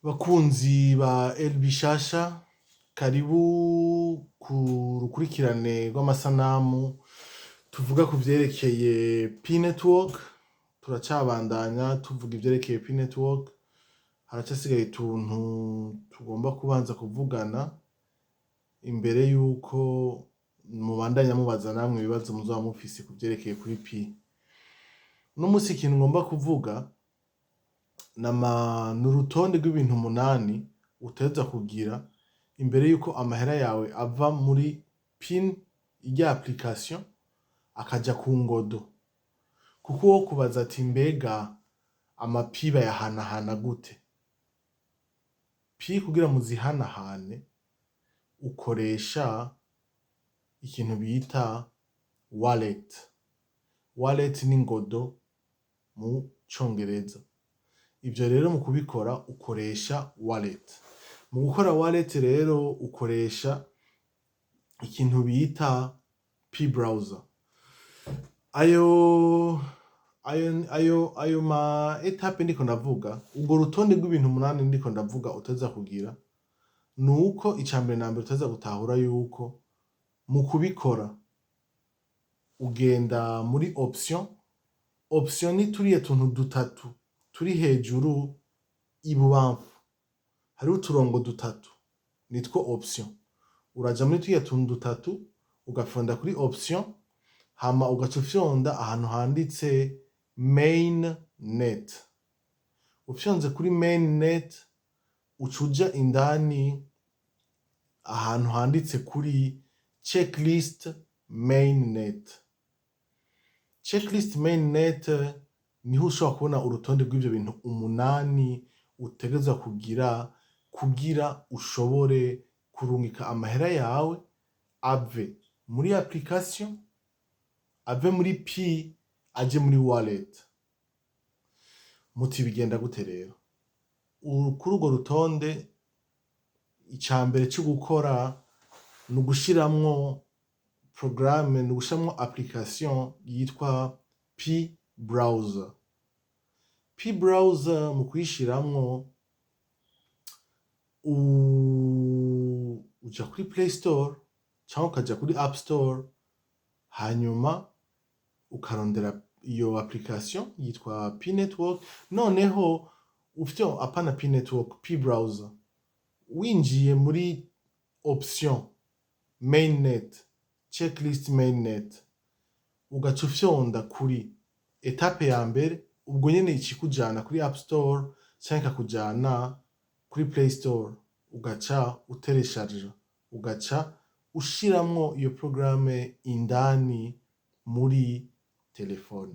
Bakunzi ba El Bishasha, karibu ku rukurikirane rw'amasanamu tuvuga ku vyerekeye P-Network. Turacabandanya tuvuga ivyerekeye P-Network, haracasigaye utuntu tugomba kubanza kuvugana imbere yuko mubandanya mubaza namwe ibibazo muzoba mufise ku vyerekeye kuri P. Uno musi ikintu ngomba kuvuga ni urutonde rw'ibintu 8 uteza kugira imbere yuko amahera yawe ava muri pin irya application akaja ku ngodo. Kuko wo kubaza ati mbega amapi bayahanahana gute? Pi kugira muzihanahane ukoresha ikintu bita wallet. Wallet ni ngodo mu congereza. Ivyo rero mu kubikora ukoresha wallet. Mu gukora wallet rero ukoresha ikintu bita P-browser. Ayo ma etape ndiko ndavuga, ubwo rutonde rw'ibintu 8 ndiko ndavuga uteza kugira, nuko icambere na mbere uteza gutahura yuko mu kubikora ugenda muri option. Option ni turiya tuntu dutatu turi hejuru ibubamfu. Hariho uturongo dutatu nitwo option. Uraja muri turiya tuntu dutatu ugafyonda kuri option, hama ugaca ufyonda ahantu handitse Mainnet. Ufyonze kuri Mainnet ucuja indani ahantu handitse kuri Checklist Mainnet. Checklist Mainnet niho ushobora kubona urutonde rw'ivyo bintu 8 utegerezwa kugira ushobore kurungika amahera yawe ave muri application, ave muri P, aje muri wallet. Muti bigenda gute rero? Kuri urwo rutonde icambere cyo gukora ni ugushiramwo programme, ni ugushiramwo application yitwa P-browser. P-browser mu kuyishiramwo uja kuri Play Store canke ukaja kuri App Store, hanyuma ukarondera iyo application yitwa P-Network. Noneho apana P-Network, P-browser, winjiye muri option Mainnet, Checklist Mainnet, ugaca ufyonda kuri etape ya mbere, ubwo nyene ikikujana kuri App Store canke ikakujana kuri Play Store, ugaca uteresharja, ugaca ushiramwo iyo programme indani muri telefone.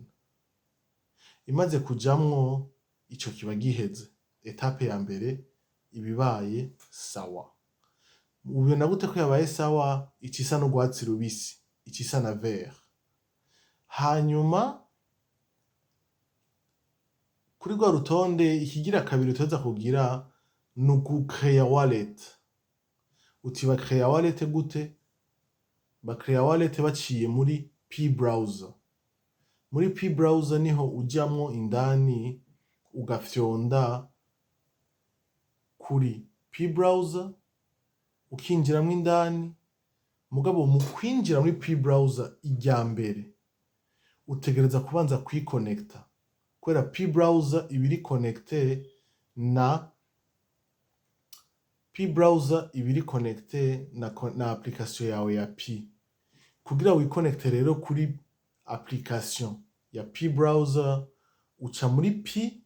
Imaze kujamwo, ico kiba giheze. Etape ya mbere ibibaye sawa. Ubona gute ko yabaye sawa? Icisa n'urwatsi rubisi, icisa na vert. Hanyuma kuri rwa rutonde ikigira kabiri uteza kugira ni ugucrea wallet. Uti bacrea wallet gute? Bacrea wallet baciye muri P-browser. Muri P-browser niho ujamwo indani ugafyonda kuri P-browser, ukinjiramwo indani. Mugabo mu kwinjira muri P-browser irya mbere utegereza kubanza kwiconnecta, kubera P-browser ibiri connecte na na application yawe ya P. Kugira wiconnecte rero kuri application ya P-browser, uca muri P,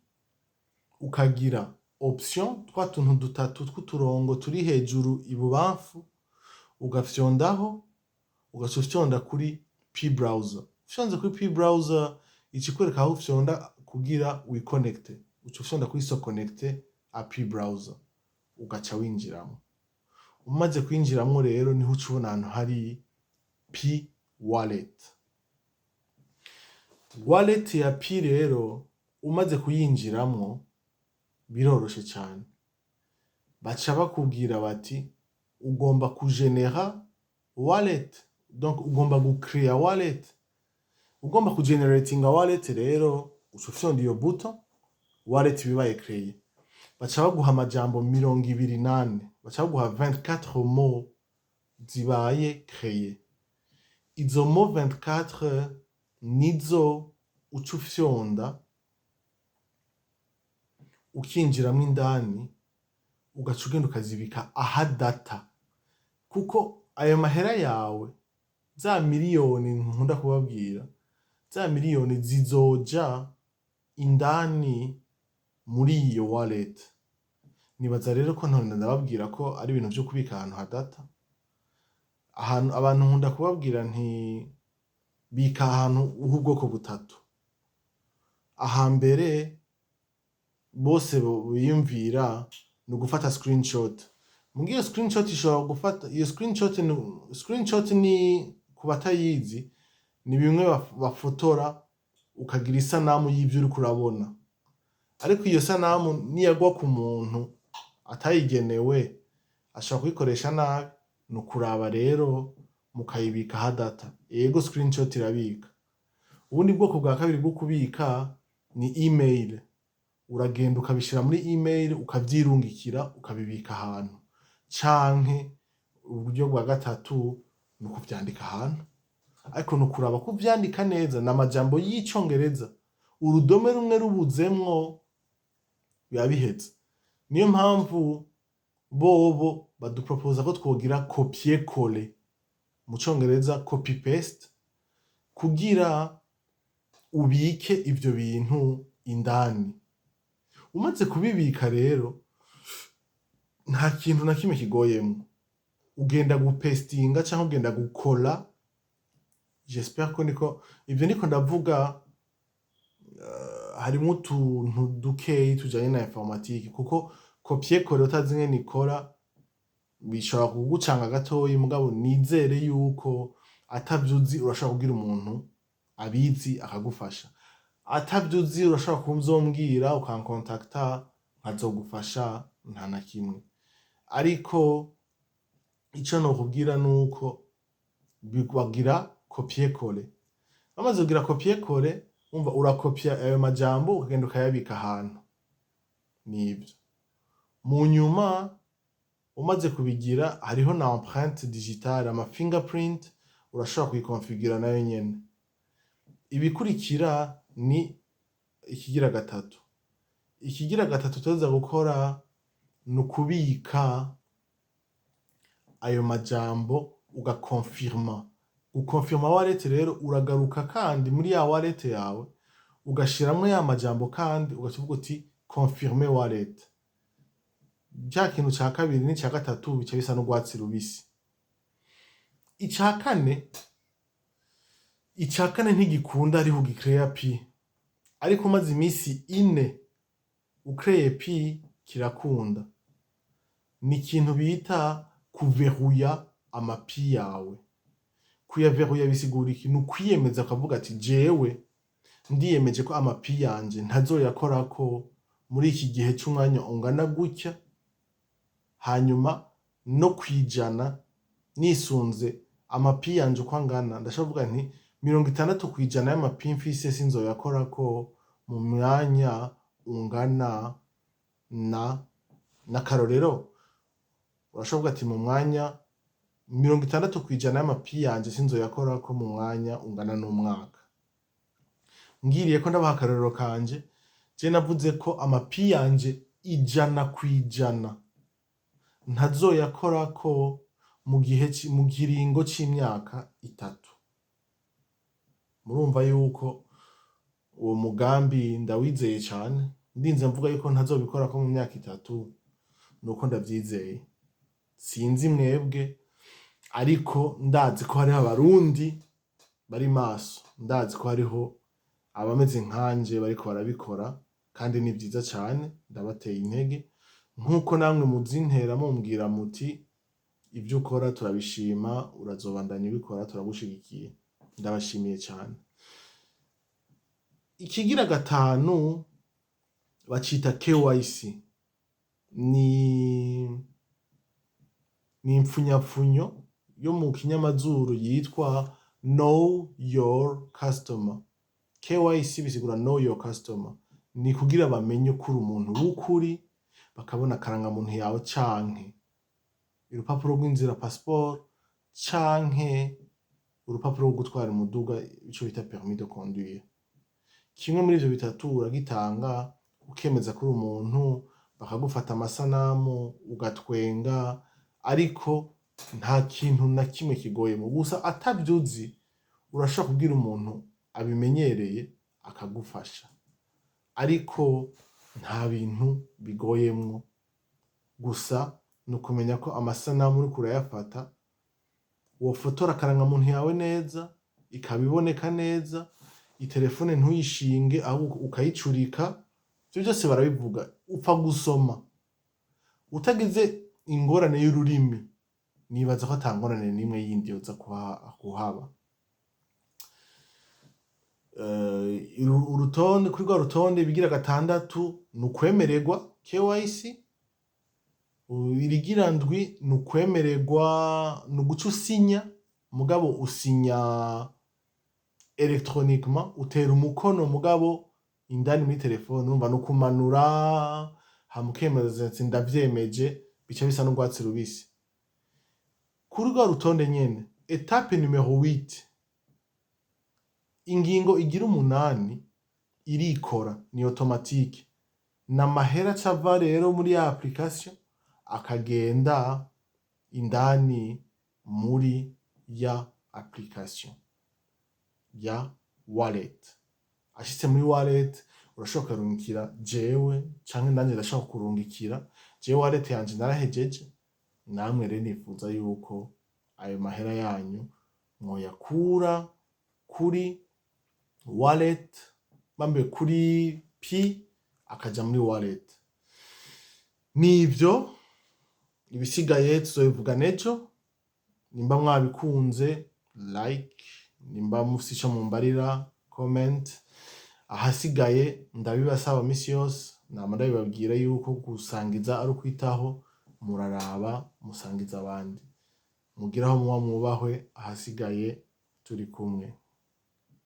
ukagira option twa tuntu dutatu tw'uturongo turi hejuru ibubamfu, ugafyondaho, ugaca ufyonda kuri P-browser. Ufyonze kuri P-browser ikikwereka aho ufyonda kugira wiconnecte. Uca ufyonda kuri so connecte a P-browser, ugaca winjiramo. Umaze kwinjiramo rero niho uca ubona ahantu hari P-wallet. Wallet ya P rero umaze kuyinjiramo biroroshe cyane. Baca bakubwira bati ugomba kugenera wallet, donc ugomba gucrea wallet. Ugomba kugeneratinga wallet rero uca ufyonda iyo bouton, wallet bibaye creye. baca baguha amajambo 28, baca baguha 24 mots zibaye créé. Izo mots 24 nizo uca ufyonda ukinjiramwo indani ugaca ugenda ukazibika aha data, kuko ayo mahera yawe za miliyoni nkunda kubabwira, za miliyoni zizoja indani muri iyo wallet. Nibaza rero ko none ndababwira ko ari ibintu vyo kubika ahantu ha data. Ahantu abantu nkunda kubabwira nti bika ahantu h'ubwoko butatu. Ahambere bose biyumvira ni ugufata screenshot. Mugihe iyo screenshot ishobora gufata, iyo screenshot ni ku batayizi, ni bimwe bafotora ukagira isanamu y'ivyo uriko urabona. Ariko iyo sanamu niyagwa ku muntu atayigenewe ashobora kuyikoresha nabi, ni ukuraba rero mukayibika ha data. Yego screenshot irabika. Ubundi bwoko bwa kabiri bwo kubika ni email. Uragenda ukabishira muri email ukavyirungikira ukabibika ahantu. Canke uburyo bwa gatatu ni ukuvyandika ahantu. Ariko ni ukuraba ko uvyandika neza, n'amajambo y'icongereza. Urudome rumwe rubuzemwo biba biheze. Niyo mpamvu bobo baduproposa ko twogira copier coller, mu congereza copy paste, kugira ubike ivyo bintu indani. Umaze kubibika rero nta kintu na kimwe kigoyemwo. Ugenda gupestinga canke ugenda gukola. J'espère ko ivyo niko ndavuga harimo utuntu dukeyi tujanye na informatique, kuko copier coller utazi ngene ikora bishobora kugucanga gatoyi, mugabo nizere yuko atavyuzi urashobora kubwira umuntu abizi akagufasha. Atavyuzi urashobora kuzombwira ukankontakta nkazogufasha, nta na kimwe. Ariko ico nokubwira nuko bagira copier coller. Bamaze kugira copier coller, umva urakopia ayo majambo ukagenda ukayabika ahantu. Nivyo. Mu nyuma umaze kubigira hariho na empreinte digitale, ama fingerprint, urashobora kuyikonfigura nayo nyene. Ibikurikira ni ikigira gatatu. Ikigira gatatu tuza gukora ni ukubika ayo majambo ugakonfirma. Ukonfirma wallet rero uragaruka kandi muri ya wallet yawe ugashiramwo ya majambo kandi ugacuvuga uti confirmer wallet. Cya kintu ca kabiri ni ca gatatu bica bisa n'urwatsi rubisi. Ica kane ntigikunda ariho ugicrea pi. Ariko umaze imisi 4 ucreye pi kirakunda. Ni ikintu bita kuveruya amapi yawe. Kuyaveruya bisigura iki? Ni ukwiyemeza ukavuga ati jewe ndiyemeje ko amapi yanje ntazoyakorako muri iki gihe c'umwanya ungana gutya, hanyuma no kwijana nisunze amapi yanje uko angana, ndashobovuga nti 60% y'amapi mfise sinzoyakorako mu mwanya ungana na karorero. Urashobovuga ati mu mwanya 60% y'amapi yanje sinzoyakorako mu mwanya ungana n'umwaka. Ngiriye ko ndabaha akarorero kanje, je navuze ko amapi yanje 100% ntazoyakorako mu kiringo c'imyaka 3. Murumva yuko uwo mugambi ndawizeye cane. Ndinze mvuga yuko ntazobikorako mu myaka 3, nuko ndavyizeye. Sinzi mwebwe, ariko ndazi ko hariho abarundi bari maso. Ndazi ko hariho abameze nkanje bariko barabikora, kandi ni vyiza cane, ndabateye intege. Nkuko namwe muzintera mumbwira muti ivyo ukora turabishima, urazobandanya ubikora, turagushigikiye. Ndabashimiye cane. Ikigira gatanu bacita KYC. Ni impfunyapfunyo yo mu kinyamazuru yitwa Know Your Customer. KYC bisigura Know Your Customer. Ni kugira bamenye ko uri umuntu w'ukuri, bakabona akarangamuntu yawe canke urupapuro rw'inzira passport canke urupapuro rwo gutwara umuduga ico bita permis de conduire. Kimwe muri ivyo bitatu uragitanga ukemeza kuri umuntu, bakagufata amasanamu ugatwenga, ariko nta kintu na kimwe kigoyemo. Gusa atavyuzi urashobora kubwira umuntu abimenyereye akagufasha, ariko nta bintu bigoyemwo. Gusa nukumenya ko amasanamu uriko urayafata wofotora akarangamuntu yawe neza, ikabiboneka neza, itelefone ntuyishinge ahubwo ukayicurika. Ivyo vyose barabivuga, upfa gusoma. Utagize ingorane y'ururimi, nibaza ko ata ngorane n'imwe yindi yoza kuhaba. Urutonde, kuri rwa rutonde bigira 6 ni ukwemererwa KYC, irigira 7 ni ukwemererwa, ni uguca usinya, mugabo usinya electroniquement, utera umukono mugabo indani muri telefone, urumva no kumanura hamukemeza ati ndavyemeje, bica bisa n'urwatsi rubisi. Kuri rwa rutonde nyene, etape numero 8, ingingo igira 8 irikora, ni automatique. N'amahera cava rero muri ya application akagenda indani muri ya application ya wallet. Ashitse muri wallet urashobora kurungikira jewe canke nanje ndashobora kurungikira jewe. Wallet yanje narahejeje, namwe rero nifuza yuko ayo mahera yanyu mwoyakura kuri wallet, bambe kuri P akaja muri wallet. Nivyo ibisigaye tuzobivuga nejo. Nimba mwabikunze like, nimba mufise ico mumbarira comment. Ahasigaye ndabibasaba misi yose, nama ndabibabwira yuko gusangiza ari ukwitaho, muraraba musangiza abandi. Mugiraho muba mwubahwe, ahasigaye turi kumwe.